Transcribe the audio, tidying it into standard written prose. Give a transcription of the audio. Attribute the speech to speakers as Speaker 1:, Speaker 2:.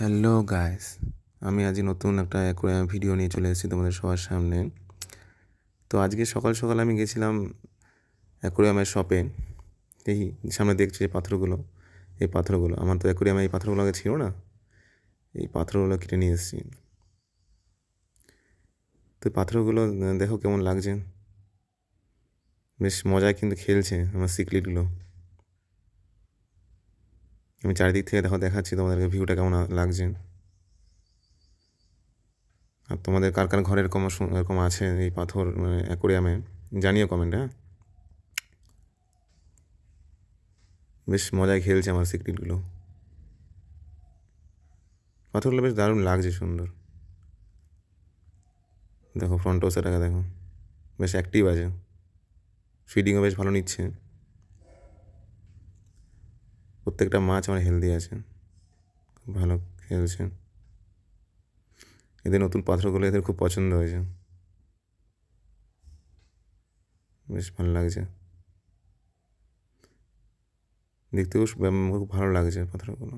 Speaker 1: Hello guys, আমি আজ নতুন একটা অ্যাকোয়ারিয়াম ভিডিও নিয়ে চলে এসেছি তোমাদের সবার সামনে। তো আজকে সকাল সকাল আমি গেছিলাম অ্যাকোয়ারিয়ামের শপে। এই সামনে দেখছি এই পাথরগুলো, আমার তো অ্যাকোয়ারিয়ামে এই পাথরগুলো আগে ছিল না। এই পাথরগুলো কেটে নিয়ে এসেছি। তো পাথরগুলো দেখো কেমন লাগছে, বেশ মজায় কিন্তু খেলছে আমার সিক্রেটগুলো। আমি চারিদিক থেকে দেখাচ্ছি তোমাদেরকে ভিউটা কেমন লাগছে। আর তোমাদের কার কার ঘরে এরকম আছে এই পাথর অ্যাকোয়ারিয়ামে জানিও কমেন্টে। হ্যাঁ, বেশ মজায় খেলছে আমার সিক্রেটগুলো। পাথরগুলো বেশ দারুণ লাগছে, সুন্দর। দেখো ফ্রন্টোসাটাকে দেখো, বেশ অ্যাক্টিভ আছে, ফিডিংও বেশ ভালো নিচ্ছে। প্রত্যেকটা মাছ আমার হেলদি আছে, খুব ভালো খেলছে। এদের নতুন পাথরগুলো এদের খুব পছন্দ হয়েছে, বেশ ভালো লাগছে দেখতেও, খুব ভালো লাগছে পাথরগুলো।